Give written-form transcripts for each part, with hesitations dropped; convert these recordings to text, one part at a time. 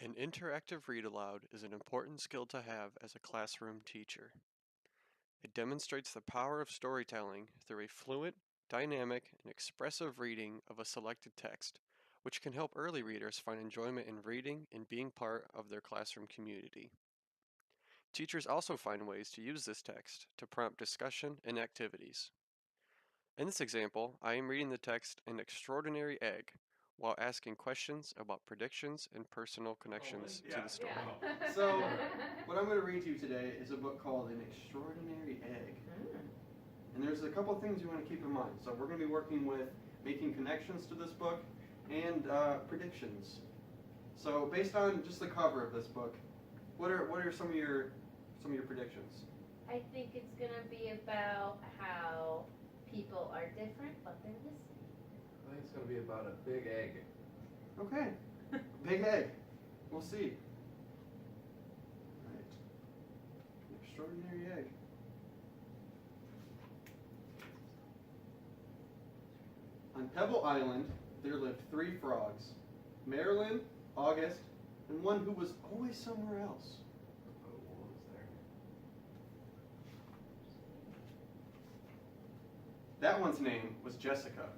An interactive read-aloud is an important skill to have as a classroom teacher. It demonstrates the power of storytelling through a fluent, dynamic, and expressive reading of a selected text, which can help early readers find enjoyment in reading and being part of their classroom community. Teachers also find ways to use this text to prompt discussion and activities. In this example, I am reading the text An Extraordinary Egg, while asking questions about predictions and personal connections to the story. Yeah. So, what I'm going to read to you today is a book called An Extraordinary Egg. And there's a couple things you want to keep in mind. So we're going to be working with making connections to this book and predictions. So based on just the cover of this book, what are some of your predictions? I think it's going to be about how people are different, but they're the same. I think it's going to be about a big egg. Okay. Big egg. We'll see. All right. An extraordinary egg. On Pebble Island, there lived 3 frogs. Marilyn, August, and one who was always somewhere else. Oh, what was there? That one's name was Jessica.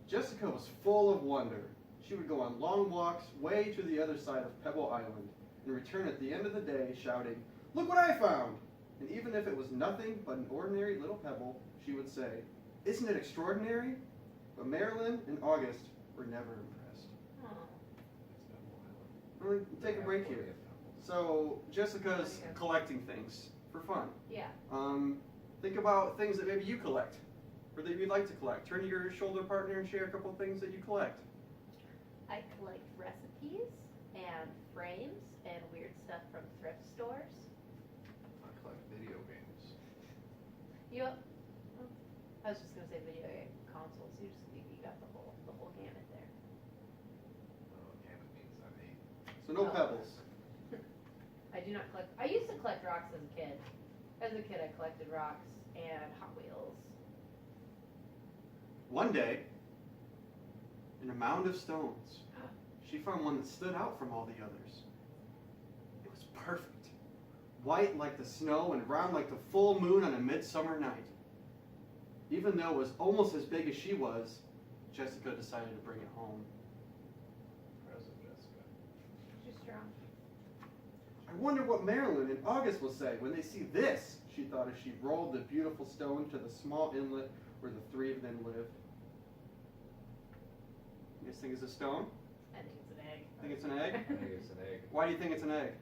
Jessica was full of wonder. She would go on long walks way to the other side of Pebble Island and return at the end of the day shouting, "Look what I found!" And even if it was nothing but an ordinary little pebble, she would say, "Isn't it extraordinary?" But Marilyn and August were never impressed. It's Pebble Island. Really, take a break here. So Jessica's collecting things for fun. Yeah. Think about things that maybe you collect, or that you'd like to collect. Turn to your shoulder partner and share a couple things that you collect. I collect recipes and frames and weird stuff from thrift stores. I collect video games. I was just gonna say video game consoles. You got the whole gamut there. Oh, gamut means I'm 8. So no Oh. pebbles. I do not collect. I used to collect rocks as a kid. As a kid, I collected rocks and Hot Wheels. One day, in a mound of stones, she found one that stood out from all the others. It was perfect. White like the snow and round like the full moon on a midsummer night. Even though it was almost as big as she was, Jessica decided to bring it home. Impressive, Jessica. She's strong. I wonder what Marilyn and August will say when they see this, she thought as she rolled the beautiful stone to the small inlet where the 3 of them lived. You guys think it's a stone? I think it's an egg. Think it's an egg? I think it's an egg. Why do you think it's an egg?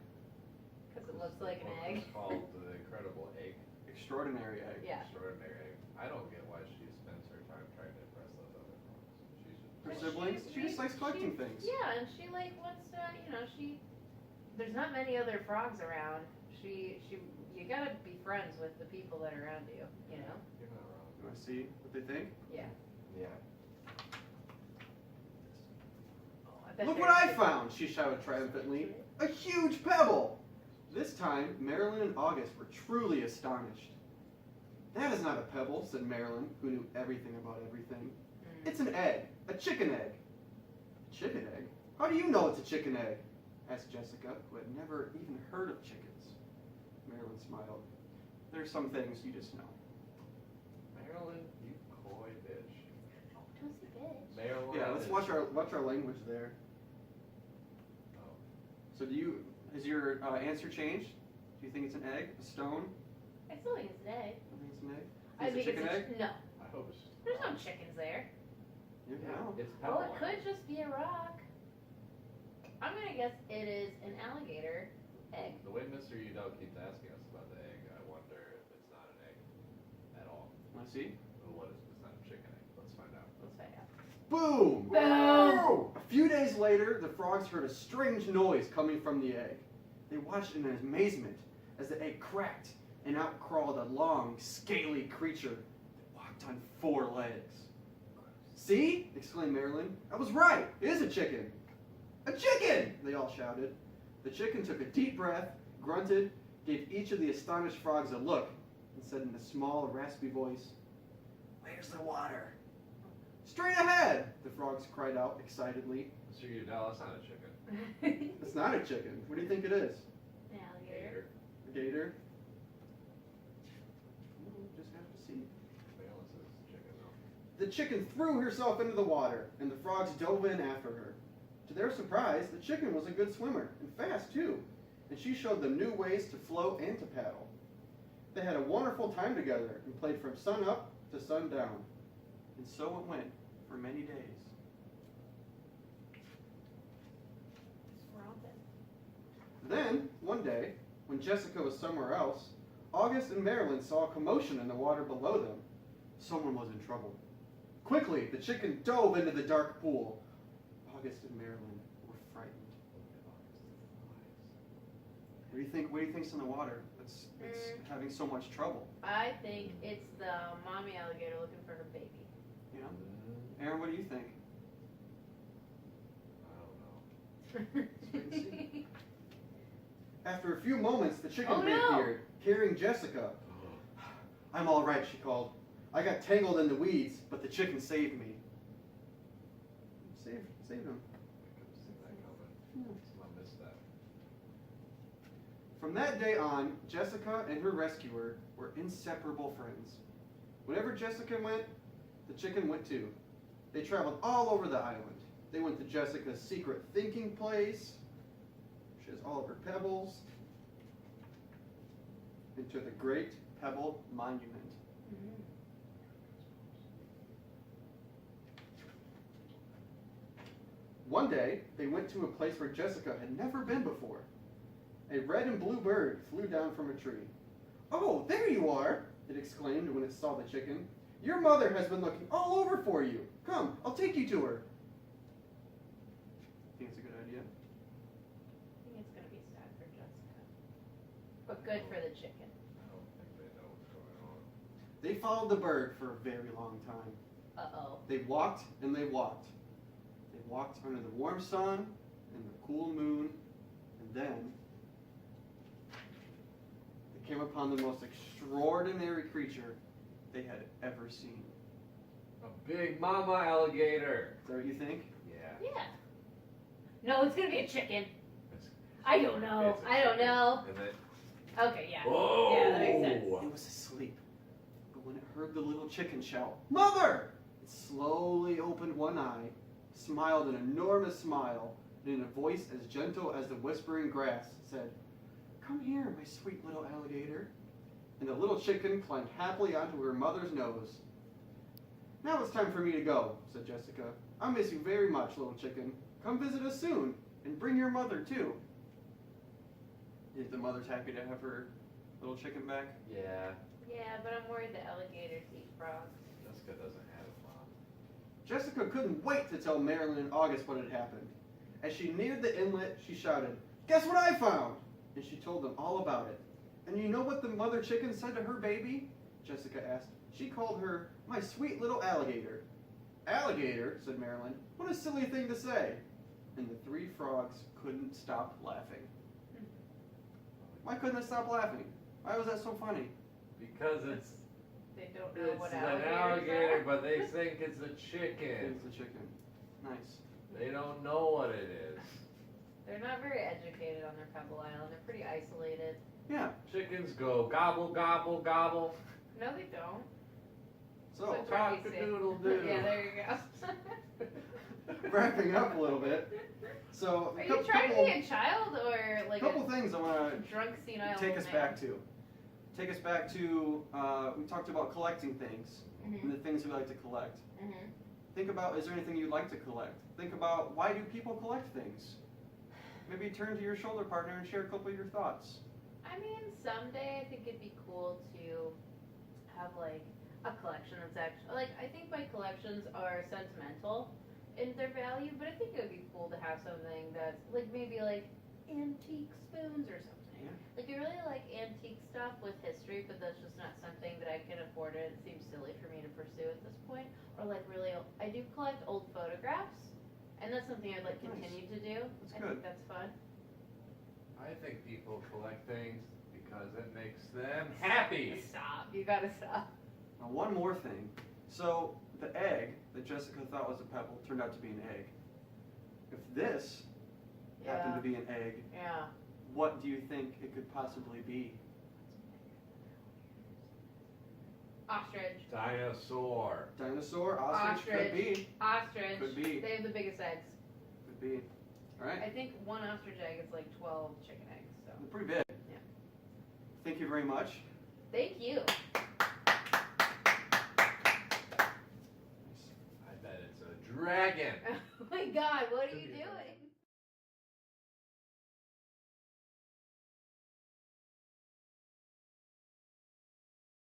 Because it looks like an Book egg. is called The Incredible Egg. Extraordinary egg. Yeah. Extraordinary egg. I don't get why she spends her time trying to impress those other frogs. She should. Her Well, siblings? She just likes collecting things. Yeah, and she wants to, there's not many other frogs around. You gotta be friends with the people that are around you, you know? You're not wrong. You want to see what they think? Yeah. Yeah. Oh, I bet Look they're what I good. found, she shouted triumphantly. A huge pebble! This time, Marilyn and August were truly astonished. That is not a pebble, said Marilyn, who knew everything about everything. It's an egg, a chicken egg. A chicken egg? How do you know it's a chicken egg? Asked Jessica, who had never even heard of chickens. Marilyn smiled. There are some things you just know. Marilyn, you coy bitch. Oh, don't say bitch. Marilyn. Yeah, let's watch our language there. Oh. So has your answer changed? Do you think it's an egg, a stone? I still think it's an egg. I think it's an egg. I Is it think a chicken it's egg? No. I hope it's. There's no chickens there. You never know. It's Well, Pebble it could just be a rock. I'm gonna guess it is an alligator egg. The way Mr. Udell keeps asking us about the egg, I wonder if it's not an egg at all. Want to see? Or what is it's not a chicken egg? Let's find out. Let's find out. Boom! Boom! A few days later, the frogs heard a strange noise coming from the egg. They watched in amazement as the egg cracked and out crawled a long, scaly creature that walked on 4 legs. See? Exclaimed Marilyn. I was right. It is a chicken. A chicken! They all shouted. The chicken took a deep breath, grunted, gave each of the astonished frogs a look, and said in a small, raspy voice, "Where's the water?" Straight ahead, the frogs cried out excitedly. Mr. Udell, that's not a chicken. It's not a chicken. What do you think it is? An alligator. A gator? We'll just have to see. Valence is chicken, though. The chicken threw herself into the water, and the frogs dove in after her. To their surprise, the chicken was a good swimmer, and fast too, and she showed them new ways to float and to paddle. They had a wonderful time together and played from sun up to sundown. And so it went for many days. Then, one day, when Jessica was somewhere else, August and Marilyn saw a commotion in the water below them. Someone was in trouble. Quickly, the chicken dove into the dark pool. August and Marilyn were frightened. What do you think? What do you think's in the water? It's having so much trouble. I think it's the mommy alligator looking for her baby. You know, Aaron, what do you think? I don't know. Let's wait and see. After a few moments, the chicken Oh, no. reappeared, carrying Jessica. I'm all right, she called. I got tangled in the weeds, but the chicken saved me. Saved him. I couldn't see that coming. I missed that. From that day on, Jessica and her rescuer were inseparable friends. Whenever Jessica went, the chicken went too. They traveled all over the island. They went to Jessica's secret thinking place. She has all of her pebbles. And to the Great Pebble Monument. One day, they went to a place where Jessica had never been before. A red and blue bird flew down from a tree. "Oh, there you are!" it exclaimed when it saw the chicken. "Your mother has been looking all over for you. Come, I'll take you to her." Think it's a good idea? I think it's gonna be sad for Jessica, but good for the chicken. I don't think they know what's going on. They followed the bird for a very long time. Uh-oh. They walked and they walked. They walked under the warm sun and the cool moon, and then they came upon the most extraordinary creature they had ever seen. A big mama alligator. Is that what you think? Yeah. Yeah. No, it's gonna be a chicken. It's- I don't know. it's a I don't chicken. know. And then, Okay, yeah. whoa! Yeah, that makes sense. It was asleep. But when it heard the little chicken shout, "Mother!" it slowly opened one eye, smiled an enormous smile, and in a voice as gentle as the whispering grass, said, "Come here, my sweet little alligator." And the little chicken climbed happily onto her mother's nose. "Now it's time for me to go," said Jessica. "I miss you very much, little chicken. Come visit us soon, and bring your mother too." Is the mother's happy to have her little chicken back? yeah, Yeah, but I'm worried the alligators eat frogs. Jessica doesn't have a mom. Jessica couldn't wait to tell Marilyn and August what had happened. As she neared the inlet, she shouted, "Guess what I found?" And she told them all about it. "And you know what the mother chicken said to her baby?" Jessica asked. "She called her, 'my sweet little alligator.'" "Alligator?" said Marilyn. "What a silly thing to say." And the three frogs couldn't stop laughing. Why couldn't they stop laughing? Why was that so funny? Because it's They don't know what an alligators alligator, are. but they think it's a chicken. It's the chicken. Nice. They don't know what it is. They're not very educated on their Pebble Island. They're pretty isolated. Yeah. Chickens go gobble, gobble, gobble. No, they don't. So, That's what we say. Cock-a-doodle-doo. Yeah, there you go. wrapping up a little bit. So, Are you trying to be a child or like couple a things I want to drunk senile take us man? back to. Take us back to, we talked about collecting things and the things we like to collect. Mhm. Think about, is there anything you'd like to collect? Think about, why do people collect things? Maybe turn to your shoulder partner and share a couple of your thoughts. I mean, someday I think it'd be cool to have like a collection that's actually like I think my collections are sentimental in their value, but I think it would be cool to have something that's like maybe like antique spoons or something. Yeah. Like I really like antique stuff with history, but that's just not something that I can afford. It seems silly for me to pursue at this point. Or like really, I do collect old photographs, and that's something I'd like Nice. continue to do. That's I good. think that's fun. I think people collect things because it makes them happy. Stop! You gotta stop. Now, one more thing. So, the egg that Jessica thought was a pebble turned out to be an egg. If this happened to be an egg, Yeah. what do you think it could possibly be? Ostrich. Dinosaur. Dinosaur, ostrich, could be. Ostrich. Could be. They have the biggest eggs. Could be. All right. I think one ostrich egg is like 12 chicken eggs. So. They're pretty big. Yeah. Thank you very much. Thank you. I bet it's a dragon. Oh my God! What are you doing?